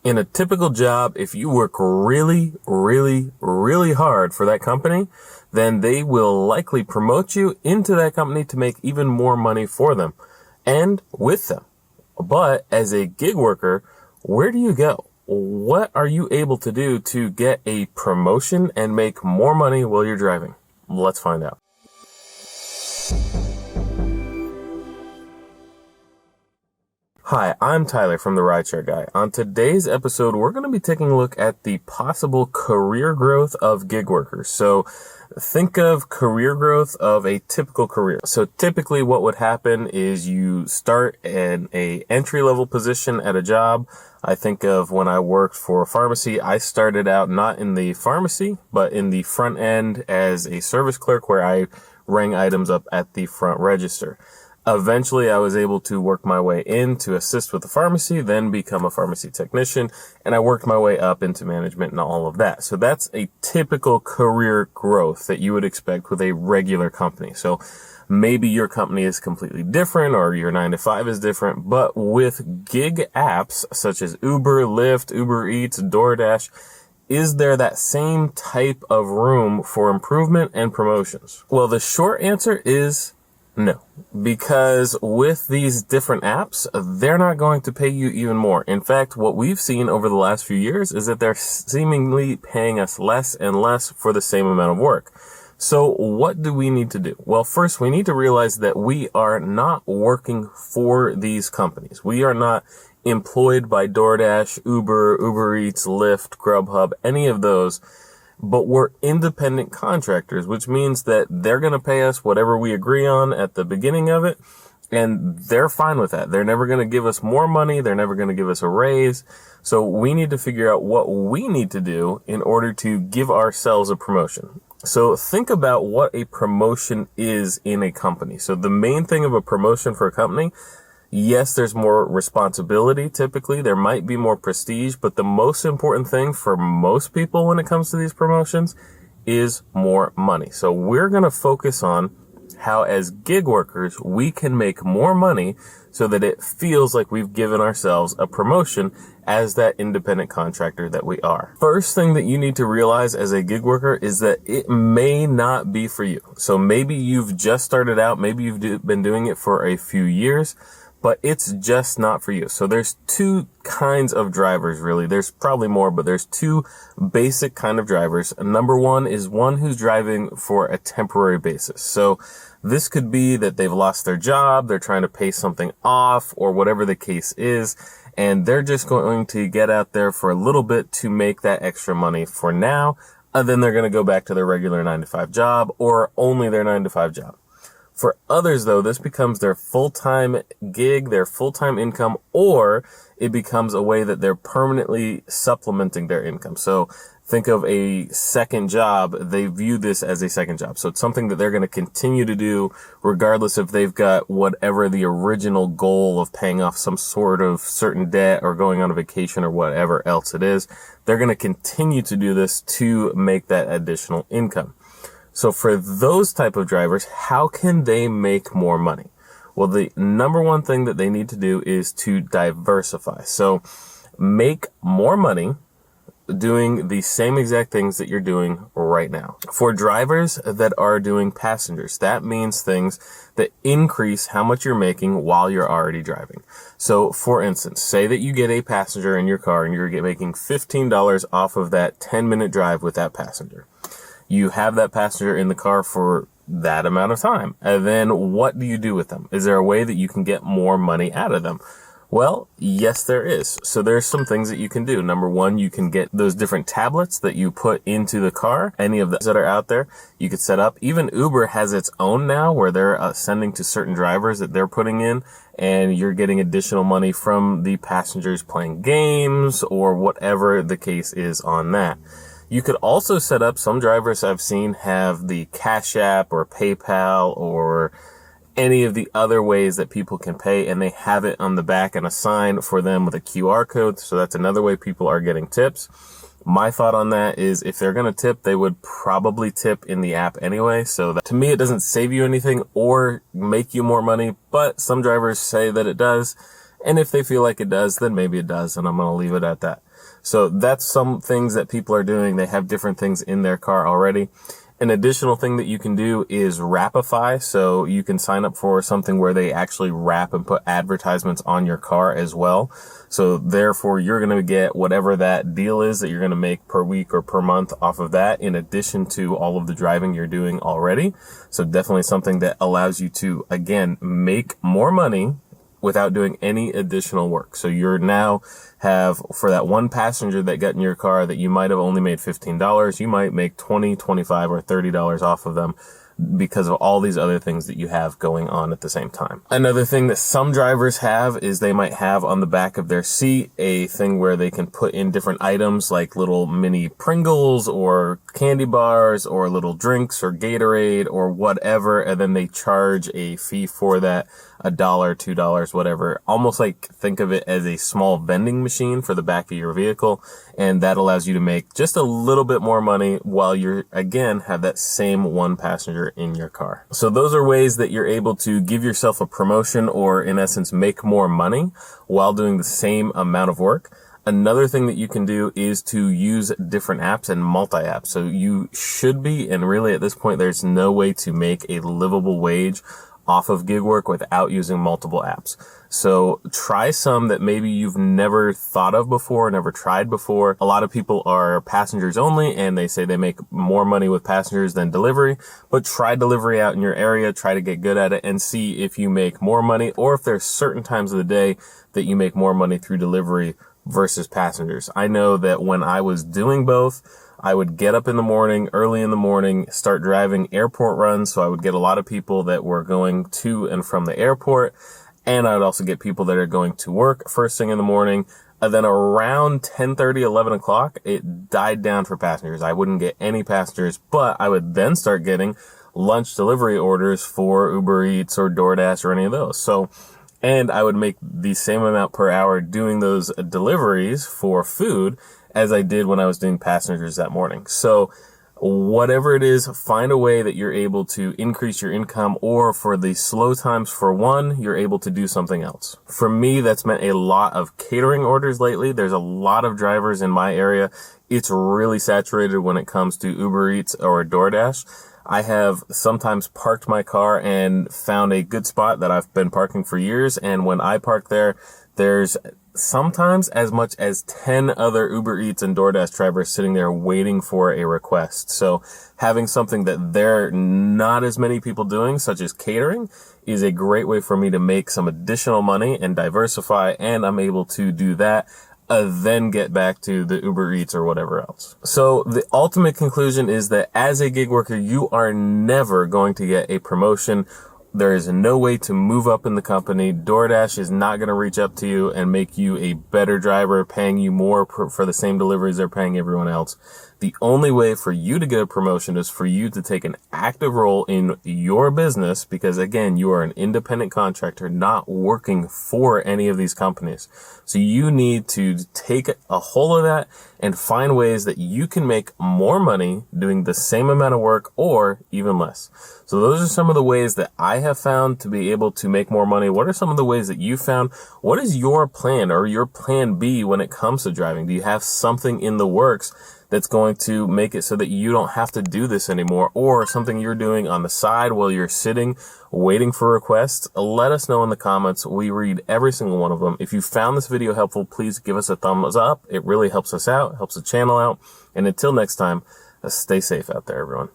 In a typical job, if you work really, really, really hard for that company, then they will likely promote you into that company to make even more money for them and with them. But as a gig worker, where do you go? What are you able to do to get a promotion and make more money while you're driving? Let's find out. Hi, I'm Tyler from the RideShare Guy. On today's episode, we're going to be taking a look at the possible career growth of gig workers. So think of career growth of a typical career. So typically what would happen is you start in a entry-level position at a job. I think of when I worked for a pharmacy, I started out not in the pharmacy, but in the front end as a service clerk where I rang items up at the front register. Eventually, I was able to work my way in to assist with the pharmacy, then become a pharmacy technician, and I worked my way up into management and all of that. So that's a typical career growth that you would expect with a regular company. So maybe your company is completely different or your 9-to-5 is different, but with gig apps such as Uber, Lyft, Uber Eats, Doordash, is there that same type of room for improvement and promotions? Well, the short answer is no, because with these different apps, they're not going to pay you even more. In fact, what we've seen over the last few years is that they're seemingly paying us less and less for the same amount of work. So what do we need to do? Well, first, we need to realize that we are not working for these companies. We are not employed by DoorDash, Uber Eats, Lyft, Grubhub, any of those. But we're independent contractors, which means that they're going to pay us whatever we agree on at the beginning of it. And they're fine with that. They're never going to give us more money. They're never going to give us a raise. So we need to figure out what we need to do in order to give ourselves a promotion. So think about what a promotion is in a company. So the main thing of a promotion for a company, yes, there's more responsibility typically. There might be more prestige, but the most important thing for most people when it comes to these promotions is more money. So we're going to focus on how as gig workers, we can make more money so that it feels like we've given ourselves a promotion as that independent contractor that we are. First thing that you need to realize as a gig worker is that it may not be for you. So maybe you've just started out, maybe you've been doing it for a few years, but it's just not for you. So there's two kinds of drivers, really. There's probably more, but there's two basic kind of drivers. Number one is one who's driving for a temporary basis. So this could be that they've lost their job, they're trying to pay something off, or whatever the case is, and they're just going to get out there for a little bit to make that extra money for now, and then they're going to go back to their regular 9-to-5 job, or only their 9-to-5 job. For others, though, this becomes their full-time gig, their full-time income, or it becomes a way that they're permanently supplementing their income. So think of a second job. They view this as a second job. So it's something that they're going to continue to do regardless if they've got whatever the original goal of paying off some sort of certain debt or going on a vacation or whatever else it is. They're going to continue to do this to make that additional income. So for those type of drivers, how can they make more money? Well, the number one thing that they need to do is to diversify. So make more money doing the same exact things that you're doing right now. For drivers that are doing passengers, that means things that increase how much you're making while you're already driving. So for instance, say that you get a passenger in your car and you're making $15 off of that 10-minute drive with that passenger. You have that passenger in the car for that amount of time. And then what do you do with them? Is there a way that you can get more money out of them? Well, yes, there is. So there's some things that you can do. Number one, you can get those different tablets that you put into the car. Any of those that are out there, you could set up. Even Uber has its own now where they're sending to certain drivers that they're putting in, and you're getting additional money from the passengers playing games or whatever the case is on that. You could also set up, some drivers I've seen have the Cash App or PayPal or any of the other ways that people can pay, and they have it on the back and a sign for them with a QR code. So that's another way people are getting tips. My thought on that is if they're going to tip, they would probably tip in the app anyway. So that, to me, it doesn't save you anything or make you more money, but some drivers say that it does. And if they feel like it does, then maybe it does, and I'm going to leave it at that. So that's some things that people are doing. They have different things in their car already. An additional thing that you can do is Wrapify. So you can sign up for something where they actually wrap and put advertisements on your car as well. So therefore, you're going to get whatever that deal is that you're going to make per week or per month off of that, in addition to all of the driving you're doing already. So definitely something that allows you to, again, make more money without doing any additional work. So you're now have, for that one passenger that got in your car that you might have only made $15, you might make $20, $25, or $30 off of them because of all these other things that you have going on at the same time. Another thing that some drivers have is they might have on the back of their seat a thing where they can put in different items like little mini Pringles or candy bars or little drinks or Gatorade or whatever, and then they charge a fee for that, $1, $2, whatever. Almost like think of it as a small vending machine for the back of your vehicle, and that allows you to make just a little bit more money while you're, again, have that same one passenger in your car. So those are ways that you're able to give yourself a promotion, or in essence make more money while doing the same amount of work. Another thing that you can do is to use different apps and multi-apps. So you should be, and really at this point there's no way to make a livable wage off of gig work without using multiple apps. So try some that maybe you've never thought of before, never tried before. A lot of people are passengers only, and they say they make more money with passengers than delivery, but try delivery out in your area, try to get good at it and see if you make more money, or if there's certain times of the day that you make more money through delivery versus passengers. I know that when I was doing both, I would get up in the morning, early in the morning, start driving airport runs. So I would get a lot of people that were going to and from the airport. And I would also get people that are going to work first thing in the morning. And then around 10:30, 11 o'clock, it died down for passengers. I wouldn't get any passengers, but I would then start getting lunch delivery orders for Uber Eats or Doordash or any of those. And I would make the same amount per hour doing those deliveries for food as I did when I was doing passengers that morning. So whatever it is, find a way that you're able to increase your income, or for the slow times for one, you're able to do something else. For me, that's meant a lot of catering orders lately. There's a lot of drivers in my area. It's really saturated when it comes to Uber Eats or DoorDash. I have sometimes parked my car and found a good spot that I've been parking for years. And when I park there, there's sometimes as much as 10 other Uber Eats and DoorDash drivers sitting there waiting for a request. So having something that there are not as many people doing, such as catering, is a great way for me to make some additional money and diversify. And I'm able to do that, then get back to the Uber Eats or whatever else. So the ultimate conclusion is that as a gig worker, you are never going to get a promotion. There is no way to move up in the company. DoorDash is not going to reach up to you and make you a better driver, paying you more for the same deliveries they're paying everyone else. The only way for you to get a promotion is for you to take an active role in your business, because again, you are an independent contractor, not working for any of these companies. So you need to take a hold of that and find ways that you can make more money doing the same amount of work or even less. So those are some of the ways that I have found to be able to make more money. What are some of the ways that you found? What is your plan or your plan B when it comes to driving? Do you have something in the works that's going to make it so that you don't have to do this anymore, or something you're doing on the side while you're sitting waiting for requests? Let us know in the comments. We read every single one of them. If you found this video helpful, please give us a thumbs up. It really helps us out, helps the channel out. And until next time, stay safe out there, everyone.